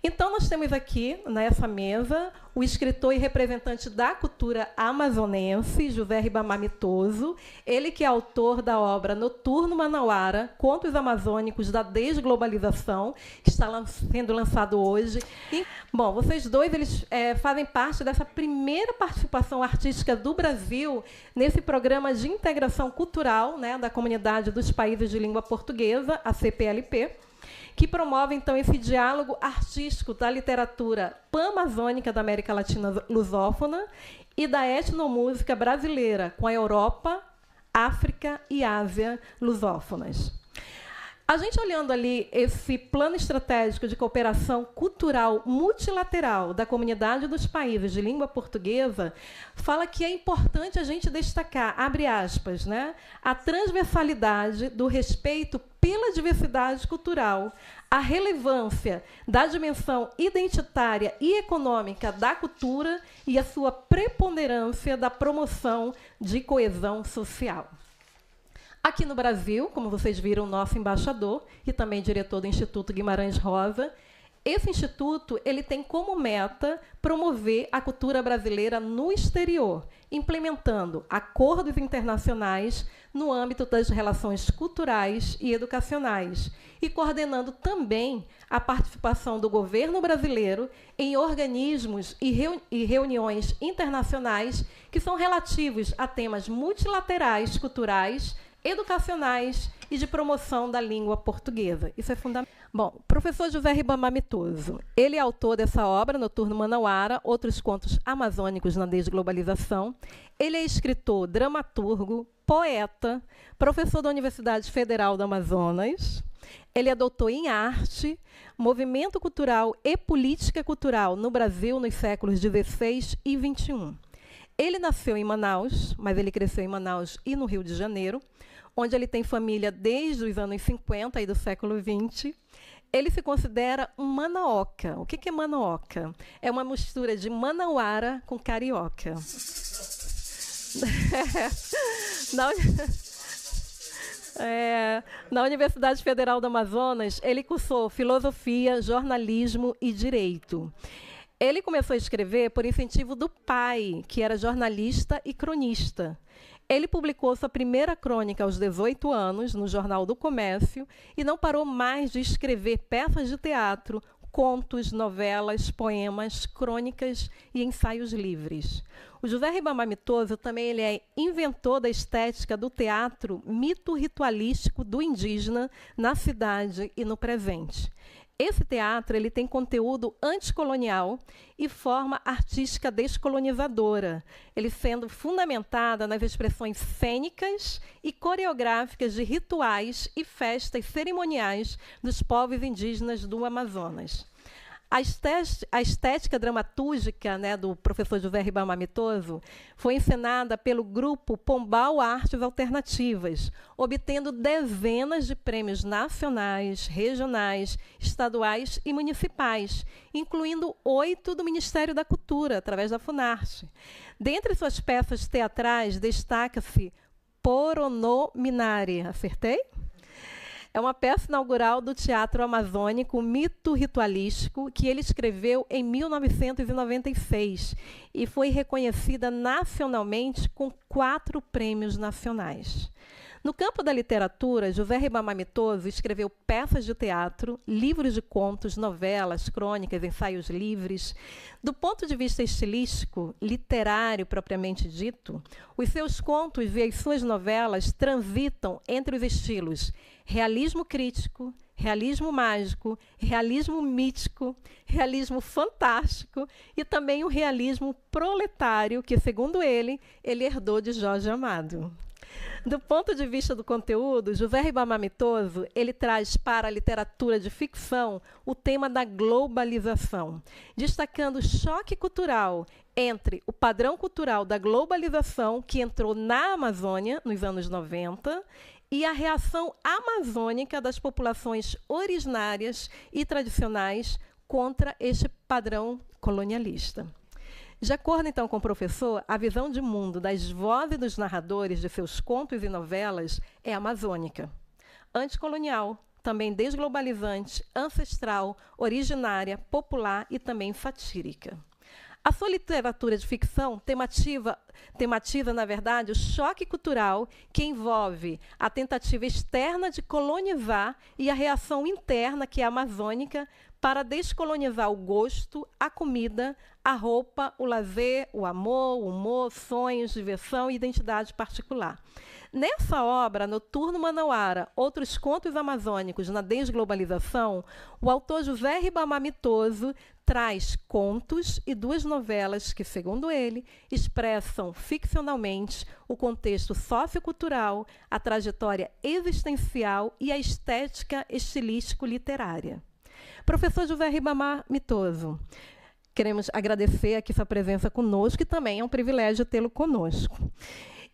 Então, nós temos aqui, nessa mesa, o escritor e representante da cultura amazonense, José Ribamar Mitoso, ele que é autor da obra Noturno Manauara, Contos Amazônicos da Desglobalização, que está sendo lançado hoje. E, bom, vocês dois eles, fazem parte dessa primeira participação artística do Brasil nesse programa de integração cultural, né, da Comunidade dos Países de Língua Portuguesa, a CPLP, que promove, então, esse diálogo artístico da literatura pan-amazônica da América Latina lusófona e da etnomúsica brasileira com a Europa, África e Ásia lusófonas. A gente olhando ali esse plano estratégico de cooperação cultural multilateral da Comunidade dos Países de Língua Portuguesa, fala que é importante a gente destacar, abre aspas, né, a transversalidade do respeito pela diversidade cultural, a relevância da dimensão identitária e econômica da cultura e a sua preponderância da promoção de coesão social. Aqui no Brasil, como vocês viram, nosso embaixador e também diretor do Instituto Guimarães Rosa, esse instituto ele tem como meta promover a cultura brasileira no exterior, implementando acordos internacionais no âmbito das relações culturais e educacionais e coordenando também a participação do governo brasileiro em organismos e reuniões internacionais que são relativos a temas multilaterais culturais, educacionais e de promoção da língua portuguesa. Isso é fundamental. Bom, o professor José Ribamar Mitoso, ele é autor dessa obra, Noturno Manauara, Outros Contos Amazônicos na Desglobalização. Ele é escritor, dramaturgo, poeta, professor da Universidade Federal do Amazonas. Ele é doutor em arte, movimento cultural e política cultural no Brasil nos séculos XVI e XXI. Ele nasceu em Manaus, mas ele cresceu em Manaus e no Rio de Janeiro, onde ele tem família desde os anos 50 e do século XX. Ele se considera um manaoca. O que é manaoca? É uma mistura de manauara com carioca. Na Universidade Federal do Amazonas, ele cursou filosofia, jornalismo e direito. Ele começou a escrever por incentivo do pai, que era jornalista e cronista. Ele publicou sua primeira crônica aos 18 anos, no Jornal do Comércio, e não parou mais de escrever peças de teatro, contos, novelas, poemas, crônicas e ensaios livres. O José Ribamar Mitoso também ele é inventor da estética do teatro mito-ritualístico do indígena na cidade e no presente. Esse teatro ele tem conteúdo anticolonial e forma artística descolonizadora, ele sendo fundamentada nas expressões cênicas e coreográficas de rituais e cerimoniais dos povos indígenas do Amazonas. A estética dramatúrgica, né, do professor José Ribamar Mitoso foi encenada pelo grupo Pombal Artes Alternativas, obtendo dezenas de prêmios nacionais, regionais, estaduais e municipais, incluindo 8 do Ministério da Cultura, através da Funarte. Dentre suas peças teatrais, destaca-se Poronominari. Acertei? É uma peça inaugural do Teatro Amazônico Mito Ritualístico, que ele escreveu em 1996 e foi reconhecida nacionalmente com 4 prêmios nacionais. No campo da literatura, José Ribamar Mitoso escreveu peças de teatro, livros de contos, novelas, crônicas, ensaios livres. Do ponto de vista estilístico, literário propriamente dito, os seus contos e as suas novelas transitam entre os estilos realismo crítico, realismo mágico, realismo mítico, realismo fantástico e também o realismo proletário, que, segundo ele herdou de Jorge Amado. Do ponto de vista do conteúdo, José Ribamar Mitoso ele traz para a literatura de ficção o tema da globalização, destacando o choque cultural entre o padrão cultural da globalização que entrou na Amazônia nos anos 90 e a reação amazônica das populações originárias e tradicionais contra este padrão colonialista. De acordo, então, com o professor, a visão de mundo das vozes dos narradores de seus contos e novelas é amazônica, anticolonial, também desglobalizante, ancestral, originária, popular e também satírica. A sua literatura de ficção tematiza, na verdade, o choque cultural que envolve a tentativa externa de colonizar e a reação interna, que é amazônica, para descolonizar o gosto, a comida, a roupa, o lazer, o amor, o humor, sonhos, diversão e identidade particular. Nessa obra, Noturno Manauara, Outros Contos Amazônicos na Desglobalização, o autor José Ribamar Mitoso traz contos e 2 novelas que, segundo ele, expressam ficcionalmente o contexto sociocultural, a trajetória existencial e a estética estilístico-literária. Professor José Ribamar Mitoso, queremos agradecer aqui sua presença conosco e também é um privilégio tê-lo conosco.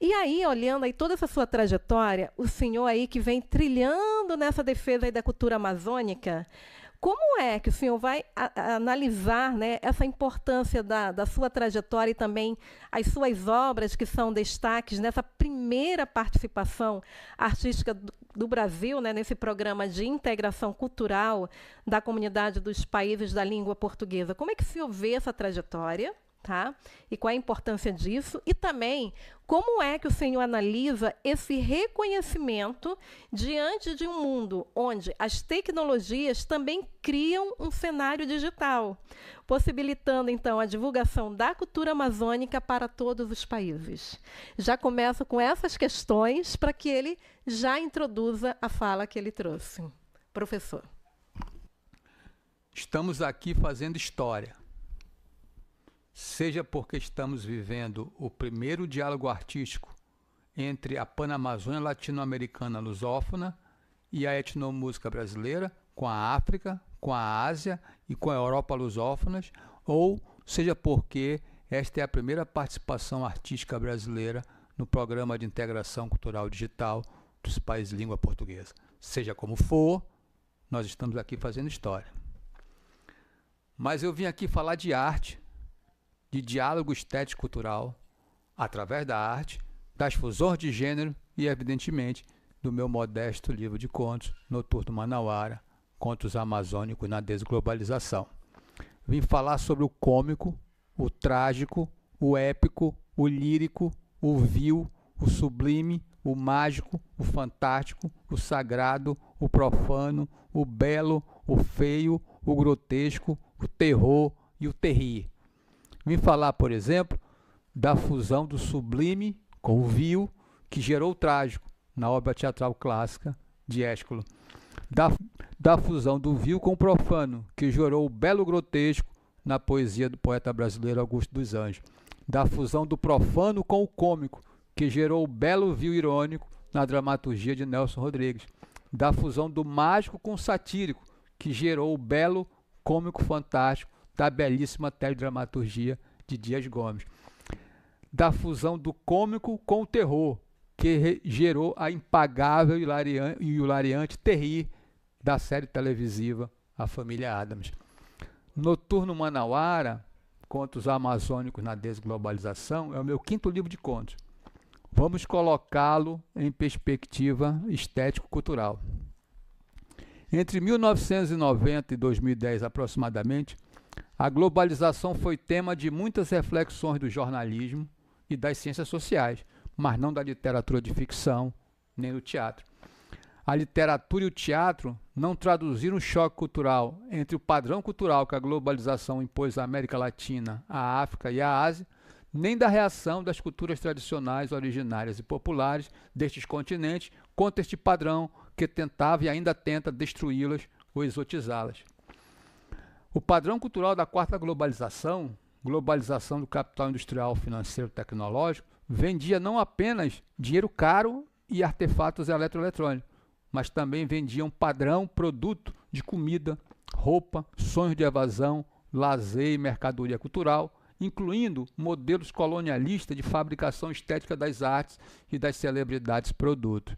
E aí, olhando aí toda essa sua trajetória, o senhor aí que vem trilhando nessa defesa aí da cultura amazônica, como é que o senhor vai analisar, né, essa importância da sua trajetória e também as suas obras que são destaques nessa primeira participação artística do Brasil, né, nesse programa de integração cultural da comunidade dos países da língua portuguesa? Como é que o senhor vê essa trajetória? Tá? E qual a importância disso? E também, como é que o senhor analisa esse reconhecimento diante de um mundo onde as tecnologias também criam um cenário digital, possibilitando, então, a divulgação da cultura amazônica para todos os países? Já começo com essas questões para que ele já introduza a fala que ele trouxe. Professor. Estamos aqui fazendo história. Seja porque estamos vivendo o primeiro diálogo artístico entre a Panamazônia latino-americana lusófona e a etnomúsica brasileira, com a África, com a Ásia e com a Europa lusófonas, ou seja porque esta é a primeira participação artística brasileira no Programa de Integração Cultural Digital dos países de língua portuguesa. Seja como for, nós estamos aqui fazendo história. Mas eu vim aqui falar de arte, de diálogo estético-cultural, através da arte, das fusões de gênero e, evidentemente, do meu modesto livro de contos, Noturno Manauara, Contos Amazônicos na Desglobalização. Vim falar sobre o cômico, o trágico, o épico, o lírico, o vil, o sublime, o mágico, o fantástico, o sagrado, o profano, o belo, o feio, o grotesco, o terror e o terrir. Vim falar, por exemplo, da fusão do sublime com o vil, que gerou o trágico na obra teatral clássica de Ésquilo. Da fusão do vil com o profano, que gerou o belo grotesco na poesia do poeta brasileiro Augusto dos Anjos. Da fusão do profano com o cômico, que gerou o belo vil irônico na dramaturgia de Nelson Rodrigues. Da fusão do mágico com o satírico, que gerou o belo cômico fantástico da belíssima teledramaturgia de Dias Gomes. Da fusão do cômico com o terror, que gerou a impagável e hilariante terrir da série televisiva A Família Addams. Noturno Manauara, Contos Amazônicos na Desglobalização, é o meu 5º livro de contos. Vamos colocá-lo em perspectiva estético-cultural. Entre 1990 e 2010, aproximadamente, a globalização foi tema de muitas reflexões do jornalismo e das ciências sociais, mas não da literatura de ficção, nem do teatro. A literatura e o teatro não traduziram o choque cultural entre o padrão cultural que a globalização impôs à América Latina, à África e à Ásia, nem da reação das culturas tradicionais, originárias e populares destes continentes contra este padrão que tentava e ainda tenta destruí-las ou exotizá-las. O padrão cultural da 4ª globalização, globalização do capital industrial, financeiro e tecnológico, vendia não apenas dinheiro caro e artefatos eletroeletrônicos, mas também vendia um padrão produto de comida, roupa, sonhos de evasão, lazer e mercadoria cultural, incluindo modelos colonialistas de fabricação estética das artes e das celebridades produtos.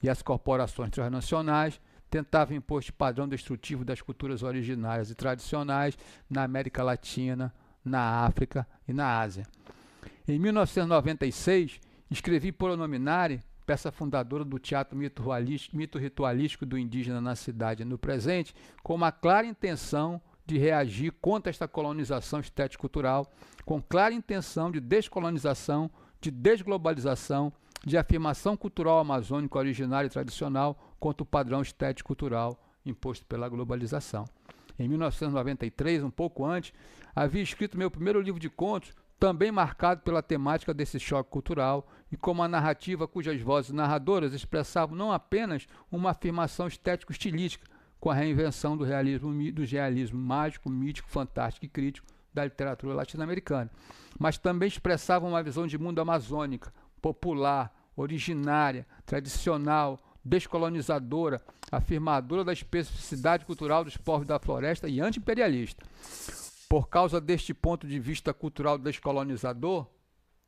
E as corporações transnacionais tentavam impor este padrão destrutivo das culturas originárias e tradicionais na América Latina, na África e na Ásia. Em 1996, escrevi Pronominare, peça fundadora do teatro mito ritualístico do indígena na cidade e no presente, com uma clara intenção de reagir contra esta colonização estético-cultural, com clara intenção de descolonização, de desglobalização, de afirmação cultural amazônica originária e tradicional contra o padrão estético-cultural imposto pela globalização. Em 1993, um pouco antes, havia escrito meu primeiro livro de contos, também marcado pela temática desse choque cultural e com uma narrativa cujas vozes narradoras expressavam não apenas uma afirmação estético-estilística com a reinvenção do realismo mágico, mítico, fantástico e crítico da literatura latino-americana, mas também expressavam uma visão de mundo amazônica, popular, originária, tradicional, descolonizadora, afirmadora da especificidade cultural dos povos da floresta e anti-imperialista. Por causa deste ponto de vista cultural descolonizador,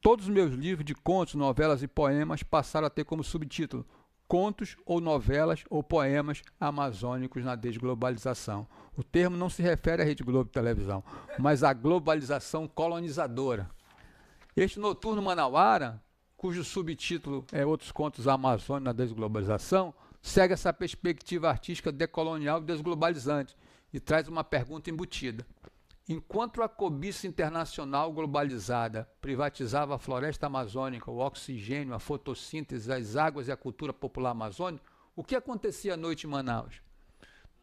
todos os meus livros de contos, novelas e poemas passaram a ter como subtítulo Contos ou novelas ou poemas amazônicos na desglobalização. O termo não se refere à Rede Globo de televisão, mas à globalização colonizadora. Este Noturno Manauara, cujo subtítulo é Outros Contos Amazônicos na Desglobalização, segue essa perspectiva artística decolonial e desglobalizante e traz uma pergunta embutida. Enquanto a cobiça internacional globalizada privatizava a floresta amazônica, o oxigênio, a fotossíntese, as águas e a cultura popular amazônica, o que acontecia à noite em Manaus?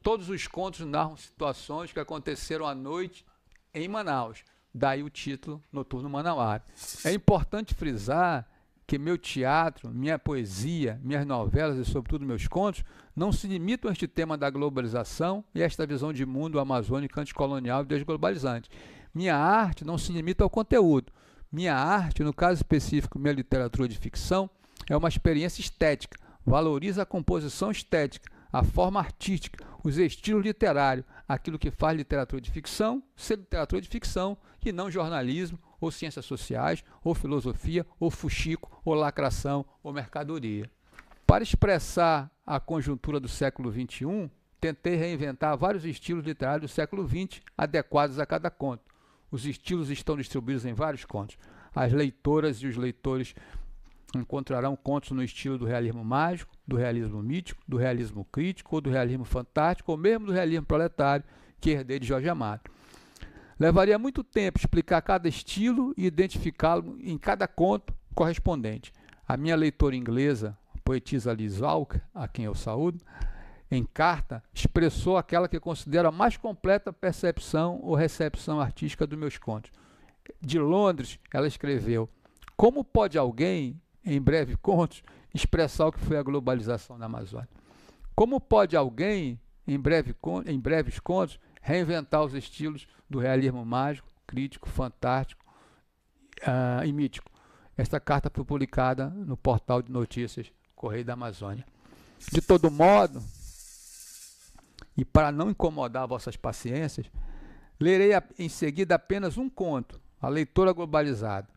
Todos os contos narram situações que aconteceram à noite em Manaus, daí o título Noturno Manauara. É importante frisar que meu teatro, minha poesia, minhas novelas e, sobretudo, meus contos não se limitam a este tema da globalização e a esta visão de mundo amazônico anticolonial e desglobalizante. Minha arte não se limita ao conteúdo. Minha arte, no caso específico, minha literatura de ficção, é uma experiência estética, valoriza a composição estética, a forma artística, os estilos literários, aquilo que faz literatura de ficção ser literatura de ficção e não jornalismo, ou ciências sociais, ou filosofia, ou fuxico, ou lacração, ou mercadoria. Para expressar a conjuntura do século XXI, tentei reinventar vários estilos literários do século XX, adequados a cada conto. Os estilos estão distribuídos em vários contos. As leitoras e os leitores encontrarão contos no estilo do realismo mágico, do realismo mítico, do realismo crítico, ou do realismo fantástico, ou mesmo do realismo proletário, que herdei de Jorge Amado. Levaria muito tempo explicar cada estilo e identificá-lo em cada conto correspondente. A minha leitora inglesa, a poetisa Liz Walker, a quem eu saúdo, em carta, expressou aquela que considero a mais completa percepção ou recepção artística dos meus contos. De Londres, ela escreveu: como pode alguém, em breve contos, expressar o que foi a globalização na Amazônia? Como pode alguém, em breves contos, reinventar os estilos do realismo mágico, crítico, fantástico e mítico? Esta carta foi publicada no portal de notícias Correio da Amazônia. De todo modo, e para não incomodar vossas paciências, lerei em seguida apenas um conto, A Leitora Globalizada,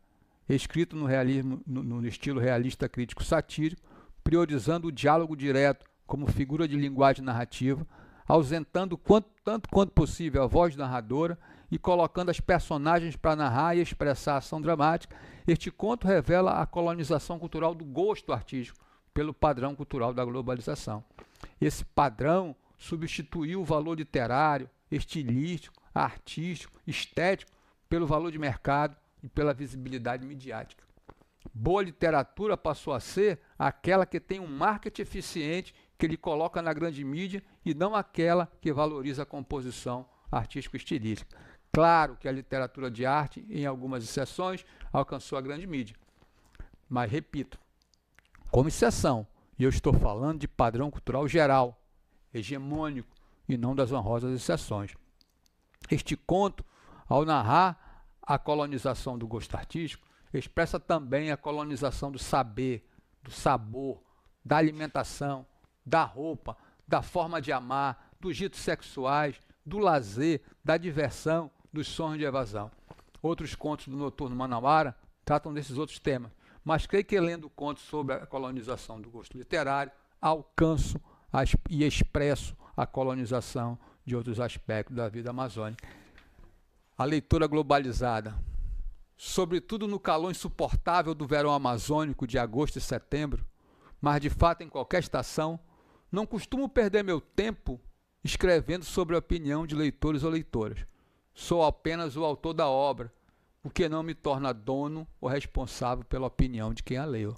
escrito no estilo realista crítico satírico, priorizando o diálogo direto como figura de linguagem narrativa, ausentando tanto quanto possível a voz narradora e colocando as personagens para narrar e expressar a ação dramática. Este conto revela a colonização cultural do gosto artístico pelo padrão cultural da globalização. Esse padrão substituiu o valor literário, estilístico, artístico, estético pelo valor de mercado e pela visibilidade midiática. Boa literatura passou a ser aquela que tem um marketing eficiente que ele coloca na grande mídia e não aquela que valoriza a composição artístico-estilística. Claro que a literatura de arte, em algumas exceções, alcançou a grande mídia. Mas, repito, como exceção, e eu estou falando de padrão cultural geral, hegemônico, e não das honrosas exceções. Este conto, ao narrar a colonização do gosto artístico, expressa também a colonização do saber, do sabor, da alimentação, da roupa, da forma de amar, dos ritos sexuais, do lazer, da diversão, dos sonhos de evasão. Outros contos do Noturno Manauara tratam desses outros temas, mas creio que lendo contos sobre a colonização do gosto literário, alcanço e expresso a colonização de outros aspectos da vida amazônica. A leitura globalizada, sobretudo no calor insuportável do verão amazônico de agosto e setembro, mas de fato em qualquer estação, não costumo perder meu tempo escrevendo sobre a opinião de leitores ou leitoras. Sou apenas o autor da obra, o que não me torna dono ou responsável pela opinião de quem a leu.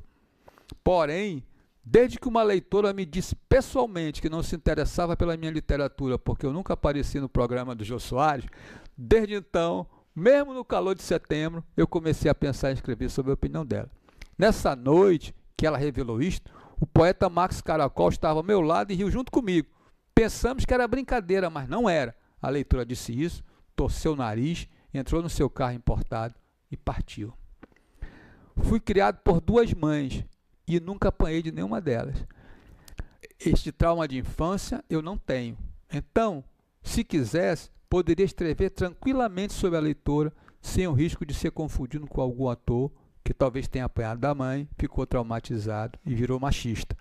Porém, desde que uma leitora me disse pessoalmente que não se interessava pela minha literatura porque eu nunca apareci no programa do Jô Soares, desde então, mesmo no calor de setembro, eu comecei a pensar em escrever sobre a opinião dela. Nessa noite que ela revelou isto, o poeta Max Caracol estava ao meu lado e riu junto comigo. Pensamos que era brincadeira, mas não era. A leitora disse isso, torceu o nariz, entrou no seu carro importado e partiu. Fui criado por duas mães e nunca apanhei de nenhuma delas. Este trauma de infância eu não tenho. Então, se quisesse, poderia escrever tranquilamente sobre a leitora, sem o risco de ser confundido com algum ator que talvez tenha apanhado da mãe, ficou traumatizado e virou machista.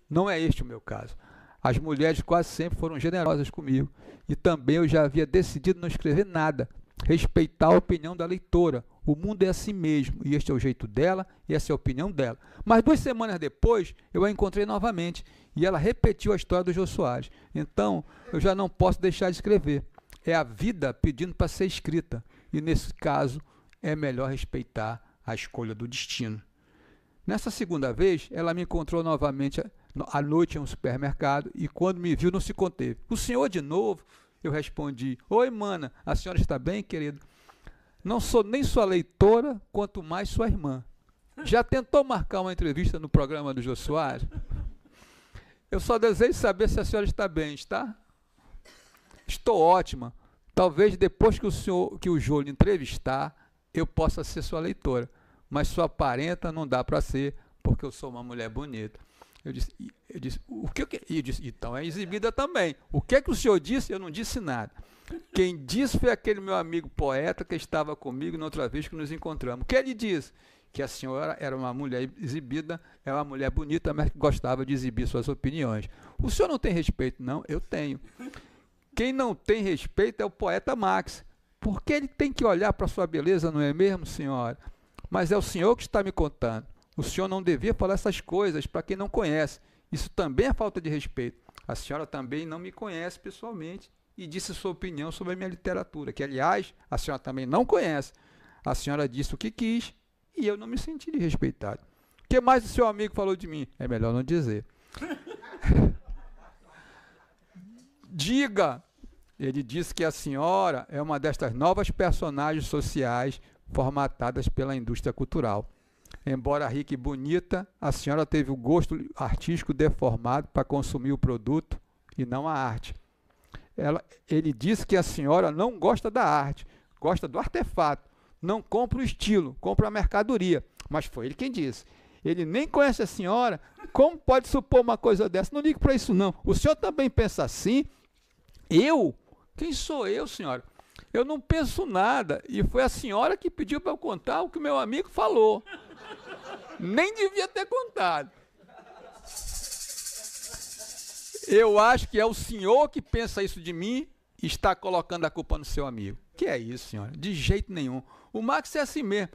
Não é este o meu caso. As mulheres quase sempre foram generosas comigo e também eu já havia decidido não escrever nada, respeitar a opinião da leitora. O mundo é assim mesmo e este é o jeito dela e essa é a opinião dela. Mas 2 semanas depois eu a encontrei novamente e ela repetiu a história do Jô Soares. Então eu já não posso deixar de escrever. É a vida pedindo para ser escrita e nesse caso é melhor respeitar a escolha do destino. Nessa segunda vez, ela me encontrou novamente à noite em um supermercado e quando me viu não se conteve. O senhor de novo? Eu respondi, oi mana, a senhora está bem, querido? Não sou nem sua leitora, quanto mais sua irmã. Já tentou marcar uma entrevista no programa do Jô Soares? Eu só desejo saber se a senhora está bem, está? Estou ótima. Talvez depois que o Jô lhe entrevistar, eu possa ser sua leitora, mas sua parenta não dá para ser, porque eu sou uma mulher bonita. Eu disse, o que eu disse, então é exibida também. O que é que o senhor disse? Eu não disse nada. Quem disse foi aquele meu amigo poeta que estava comigo na outra vez que nos encontramos. O que ele disse? Que a senhora era uma mulher exibida, era uma mulher bonita, mas que gostava de exibir suas opiniões. O senhor não tem respeito, não? Eu tenho. Quem não tem respeito é o poeta Max. Porque ele tem que olhar para a sua beleza, não é mesmo, senhora? Mas é o senhor que está me contando. O senhor não devia falar essas coisas para quem não conhece. Isso também é falta de respeito. A senhora também não me conhece pessoalmente e disse sua opinião sobre a minha literatura, que, aliás, a senhora também não conhece. A senhora disse o que quis e eu não me senti respeitado. O que mais o seu amigo falou de mim? É melhor não dizer. Diga! Ele disse que a senhora é uma destas novas personagens sociais formatadas pela indústria cultural. Embora rica e bonita, a senhora teve o gosto artístico deformado para consumir o produto e não a arte. Ele disse que a senhora não gosta da arte, gosta do artefato, não compra o estilo, compra a mercadoria. Mas foi ele quem disse. Ele nem conhece a senhora, como pode supor uma coisa dessa? Não ligue para isso não. O senhor também pensa assim? Eu? Quem sou eu, senhora? Eu não penso nada e foi a senhora que pediu para eu contar o que o meu amigo falou. Nem devia ter contado. Eu acho que é o senhor que pensa isso de mim e está colocando a culpa no seu amigo. Que é isso, senhora? De jeito nenhum. O Max é assim mesmo.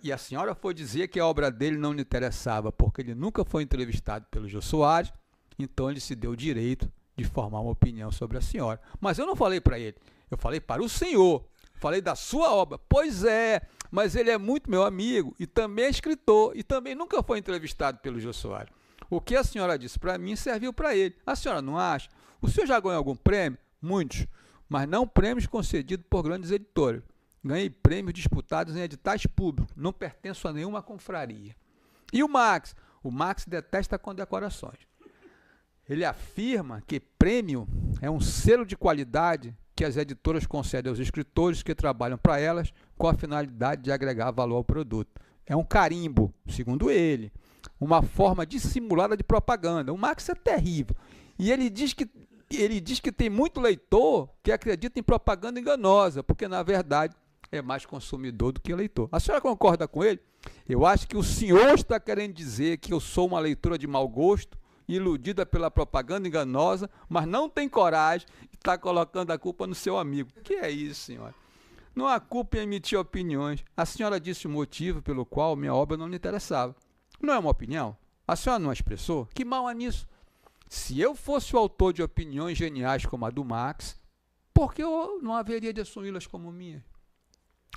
E a senhora foi dizer que a obra dele não lhe interessava, porque ele nunca foi entrevistado pelo Jô Soares, então ele se deu o direito de formar uma opinião sobre a senhora. Mas eu não falei para ele, eu falei para o senhor, falei da sua obra. Pois é, mas ele é muito meu amigo e também é escritor e também nunca foi entrevistado pelo Jô Soares. O que a senhora disse para mim serviu para ele. A senhora não acha? O senhor já ganhou algum prêmio? Muitos, mas não prêmios concedidos por grandes editores. Ganhei prêmios disputados em editais públicos, não pertenço a nenhuma confraria. E o Max? O Max detesta condecorações. Ele afirma que prêmio é um selo de qualidade que as editoras concedem aos escritores que trabalham para elas com a finalidade de agregar valor ao produto. É um carimbo, segundo ele, uma forma dissimulada de propaganda. O Max é terrível. E ele diz que tem muito leitor que acredita em propaganda enganosa, porque, na verdade, é mais consumidor do que leitor. A senhora concorda com ele? Eu acho que o senhor está querendo dizer que eu sou uma leitora de mau gosto, iludida pela propaganda enganosa, mas não tem coragem de estar colocando a culpa no seu amigo. Que é isso, senhora? Não há culpa em emitir opiniões. A senhora disse o motivo pelo qual minha obra não lhe interessava. Não é uma opinião? A senhora não expressou? Que mal há nisso? Se eu fosse o autor de opiniões geniais como a do Marx, por que eu não haveria de assumi-las como minhas?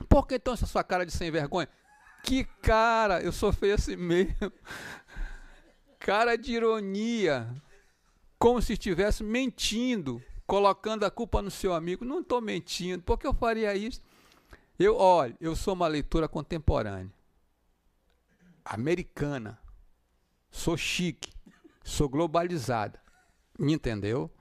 Por que então essa sua cara de sem vergonha? Que cara, eu sou feio assim mesmo. Cara de ironia, como se estivesse mentindo, colocando a culpa no seu amigo. Não estou mentindo, por que eu faria isso? Olha, eu sou uma leitora contemporânea, americana, sou chique, sou globalizada, me entendeu?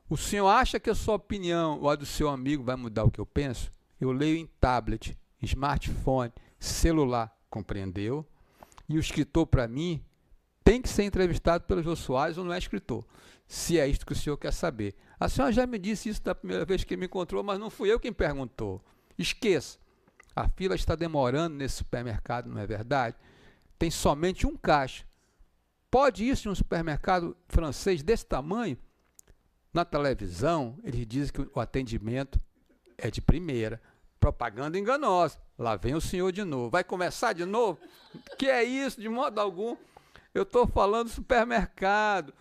O senhor acha que a sua opinião ou a do seu amigo vai mudar o que eu penso? Eu leio em tablet, smartphone, celular, compreendeu? E o escritor, para mim, tem que ser entrevistado pelo Jô Soares ou não é escritor, se é isto que o senhor quer saber. A senhora já me disse isso da primeira vez que me encontrou, mas não fui eu quem perguntou. Esqueça, a fila está demorando nesse supermercado, não é verdade? Tem somente um caixa. Pode isso em um supermercado francês desse tamanho? Na televisão, eles dizem que o atendimento é de primeira. Propaganda enganosa. Lá vem o senhor de novo. Vai começar de novo? Que é isso? De modo algum. Eu estou falando supermercado.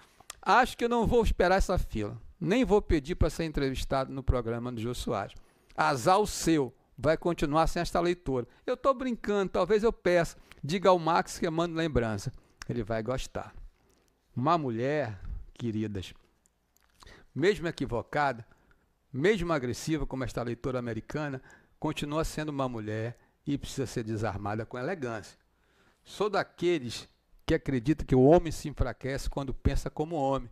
Acho que eu não vou esperar essa fila. Nem vou pedir para ser entrevistado no programa do Jô Soares. Azar o seu. Vai continuar sem esta leitura. Eu estou brincando, talvez eu peça. Diga ao Max que eu mando lembrança. Ele vai gostar. Uma mulher, queridas, mesmo equivocada, mesmo agressiva como esta leitora americana, continua sendo uma mulher e precisa ser desarmada com elegância. Sou daqueles que acreditam que o homem se enfraquece quando pensa como homem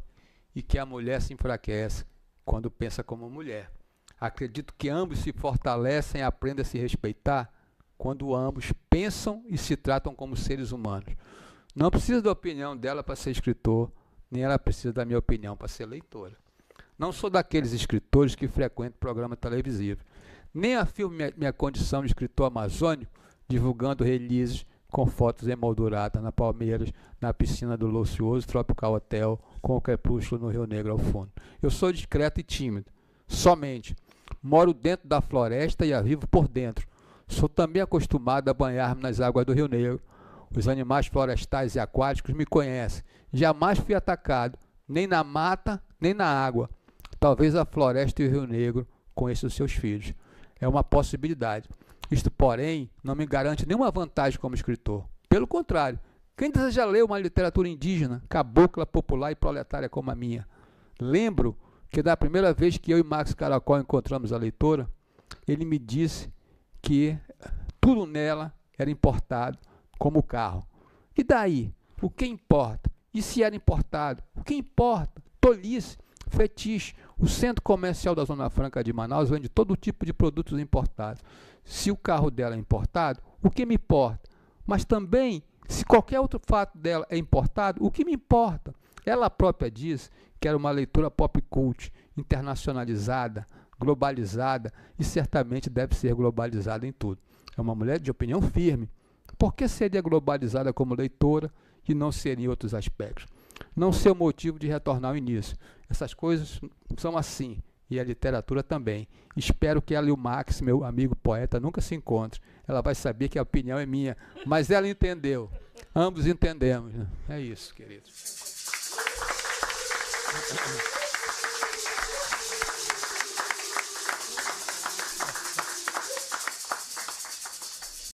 e que a mulher se enfraquece quando pensa como mulher. Acredito que ambos se fortalecem e aprendem a se respeitar quando ambos pensam e se tratam como seres humanos. Não preciso da opinião dela para ser escritor, nem ela precisa da minha opinião para ser leitora. Não sou daqueles escritores que frequentam programa televisivo. Nem afirmo minha condição de escritor amazônico, divulgando releases com fotos emolduradas na Palmeiras, na piscina do luxuoso Tropical Hotel, com o crepúsculo no Rio Negro ao fundo. Eu sou discreto e tímido, somente. Moro dentro da floresta e a vivo por dentro. Sou também acostumado a banhar-me nas águas do Rio Negro. Os animais florestais e aquáticos me conhecem. Jamais fui atacado, nem na mata, nem na água. Talvez a floresta e o Rio Negro conheçam os seus filhos. É uma possibilidade. Isto, porém, não me garante nenhuma vantagem como escritor. Pelo contrário, quem deseja ler uma literatura indígena, cabocla, popular e proletária como a minha? Lembro que da primeira vez que eu e Max Caracol encontramos a leitora, ele me disse que tudo nela era importado, como o carro. E daí? O que importa? E se era importado? O que importa? Tolice, fetiche. O centro comercial da Zona Franca de Manaus vende todo tipo de produtos importados. Se o carro dela é importado, o que me importa? Mas também, se qualquer outro fato dela é importado, o que me importa? Ela própria diz que era uma leitura pop cult, internacionalizada, globalizada e certamente deve ser globalizada em tudo. É uma mulher de opinião firme. Por que seria globalizada como leitora e não seria em outros aspectos? Não ser o motivo de retornar ao início. Essas coisas são assim, e a literatura também. Espero que ela e o Max, meu amigo poeta, nunca se encontrem. Ela vai saber que a opinião é minha, mas ela entendeu. Ambos entendemos. Né? É isso, queridos.